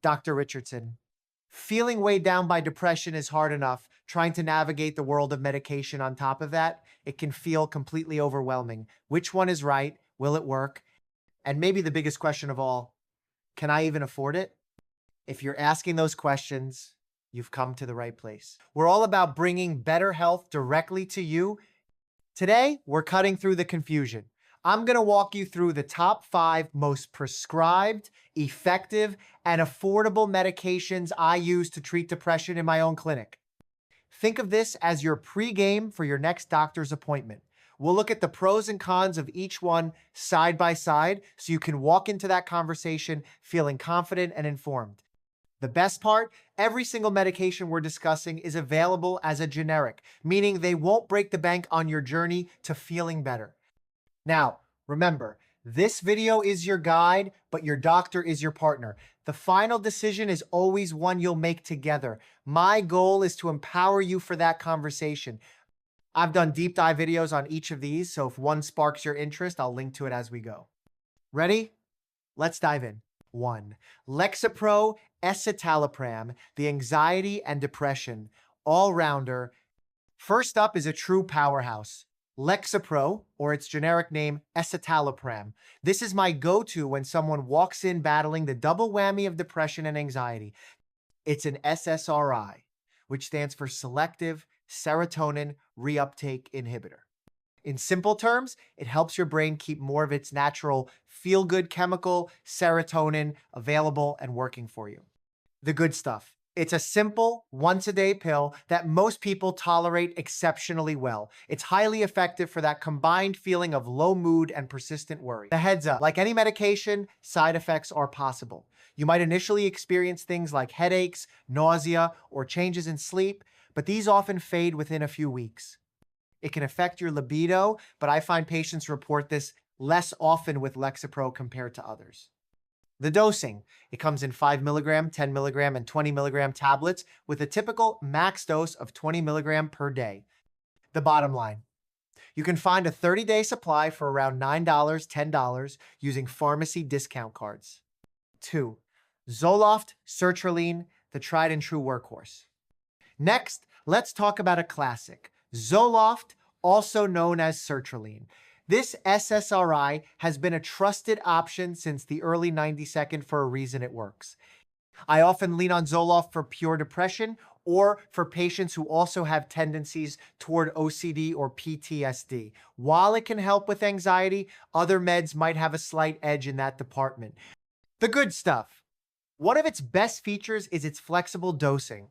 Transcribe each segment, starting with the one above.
Dr. Richardson. Feeling weighed down by depression is hard enough. Trying to navigate the world of medication on top of that, it can feel completely overwhelming. Which one is right? Will it work? And maybe the biggest question of all, can I even afford it? If you're asking those questions, you've come to the right place. We're all about bringing better health directly to you. Today, we're cutting through the confusion. I'm going to walk you through the top 5 most prescribed, effective, and affordable medications I use to treat depression in my own clinic. Think of this as your pregame for your next doctor's appointment. We'll look at the pros and cons of each one side by side so you can walk into that conversation feeling confident and informed. The best part, every single medication we're discussing is available as a generic, meaning they won't break the bank on your journey to feeling better. Now, remember, this video is your guide, but your doctor is your partner. The final decision is always one you'll make together. My goal is to empower you for that conversation. I've done deep dive videos on each of these, so if one sparks your interest, I'll link to it as we go. Ready? Let's dive in. 1. Lexapro, Escitalopram, the anxiety and depression all-rounder. First up is a true powerhouse. Lexapro, or its generic name, Escitalopram. This is my go-to when someone walks in battling the double whammy of depression and anxiety. It's an SSRI, which stands for Selective Serotonin Reuptake Inhibitor. In simple terms, it helps your brain keep more of its natural feel-good chemical, serotonin, available and working for you. The good stuff. It's a simple, once-a-day pill that most people tolerate exceptionally well. It's highly effective for that combined feeling of low mood and persistent worry. The heads up, like any medication, side effects are possible. You might initially experience things like headaches, nausea, or changes in sleep, but these often fade within a few weeks. It can affect your libido, but I find patients report this less often with Lexapro compared to others. The dosing. It comes in 5 mg, 10 mg, and 20 mg tablets with a typical max dose of 20 mg per day. The bottom line. You can find a 30-day supply for around $9, $10 using pharmacy discount cards. 2. Zoloft, Sertraline, the tried and true workhorse. Next, let's talk about a classic. Zoloft, also known as Sertraline. This SSRI has been a trusted option since the early 90s for a reason it works. I often lean on Zoloft for pure depression or for patients who also have tendencies toward OCD or PTSD. While it can help with anxiety, other meds might have a slight edge in that department. The good stuff. One of its best features is its flexible dosing.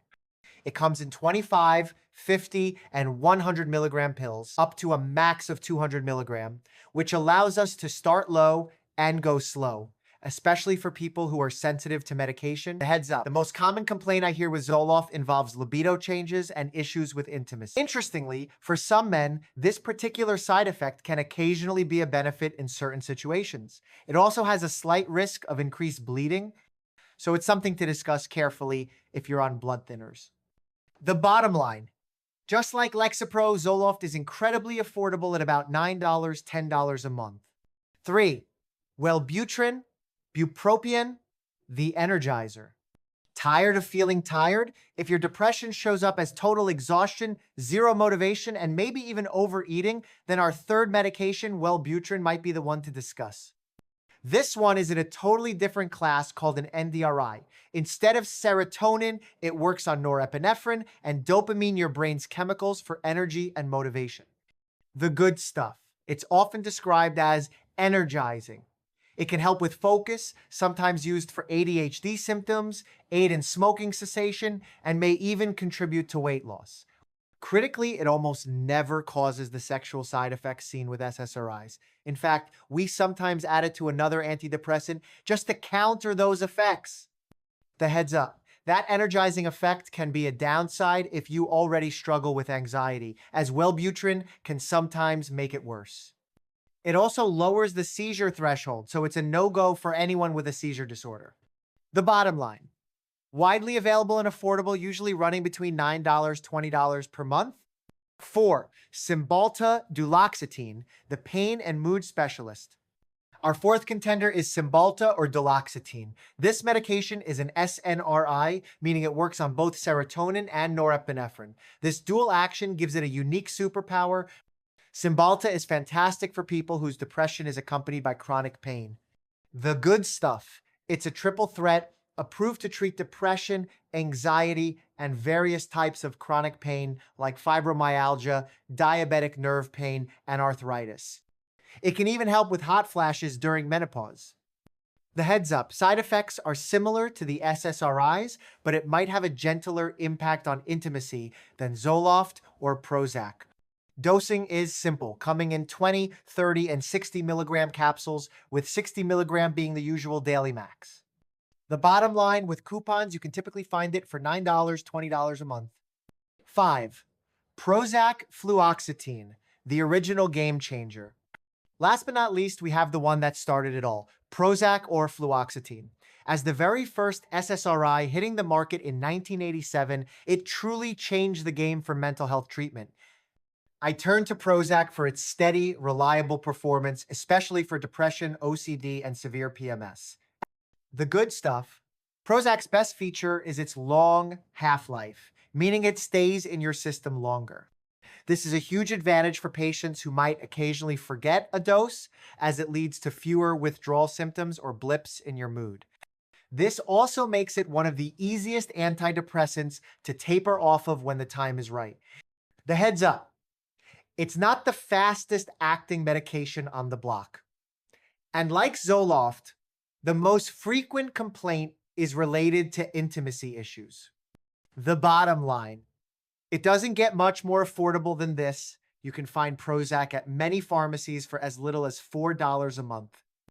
It comes in 25, 50, and 100 milligram pills, up to a max of 200 milligram, which allows us to start low and go slow, especially for people who are sensitive to medication. Heads up, the most common complaint I hear with Zoloft involves libido changes and issues with intimacy. Interestingly, for some men, this particular side effect can occasionally be a benefit in certain situations. It also has a slight risk of increased bleeding, so it's something to discuss carefully if you're on blood thinners. The bottom line, just like Lexapro, Zoloft is incredibly affordable at about $9, $10 a month. 3. Wellbutrin, Bupropion, the Energizer. Tired of feeling tired? If your depression shows up as total exhaustion, zero motivation, and maybe even overeating, then our third medication, Wellbutrin, might be the one to discuss. This one is in a totally different class called an NDRI. Instead of serotonin, it works on norepinephrine and dopamine, your brain's chemicals for energy and motivation. The good stuff. It's often described as energizing. It can help with focus, sometimes used for ADHD symptoms, aid in smoking cessation, and may even contribute to weight loss. Critically, it almost never causes the sexual side effects seen with SSRIs. In fact, we sometimes add it to another antidepressant just to counter those effects. The heads up, that energizing effect can be a downside if you already struggle with anxiety, as Wellbutrin can sometimes make it worse. It also lowers the seizure threshold, so it's a no-go for anyone with a seizure disorder. The bottom line. Widely available and affordable, usually running between $9, $20 per month. 4. Cymbalta Duloxetine, the pain and mood specialist. Our fourth contender is Cymbalta or Duloxetine. This medication is an SNRI, meaning it works on both serotonin and norepinephrine. This dual action gives it a unique superpower. Cymbalta is fantastic for people whose depression is accompanied by chronic pain. The good stuff. It's a triple threat, approved to treat depression, anxiety, and various types of chronic pain like fibromyalgia, diabetic nerve pain, and arthritis. It can even help with hot flashes during menopause. The heads up, side effects are similar to the SSRIs, but it might have a gentler impact on intimacy than Zoloft or Prozac. Dosing is simple, coming in 20, 30, and 60 milligram capsules, with 60 milligram being the usual daily max. The bottom line, with coupons, you can typically find it for $9, $20 a month. 5. Prozac Fluoxetine, the original game changer. Last but not least, we have the one that started it all, Prozac or Fluoxetine. As the very first SSRI hitting the market in 1987, it truly changed the game for mental health treatment. I turn to Prozac for its steady, reliable performance, especially for depression, OCD, and severe PMS. The good stuff. Prozac's best feature is its long half-life, meaning it stays in your system longer. This is a huge advantage for patients who might occasionally forget a dose, as it leads to fewer withdrawal symptoms or blips in your mood. This also makes it one of the easiest antidepressants to taper off of when the time is right. The heads up. It's not the fastest acting medication on the block. And like Zoloft, the most frequent complaint is related to intimacy issues. The bottom line. It doesn't get much more affordable than this. You can find Prozac at many pharmacies for as little as $4 a month.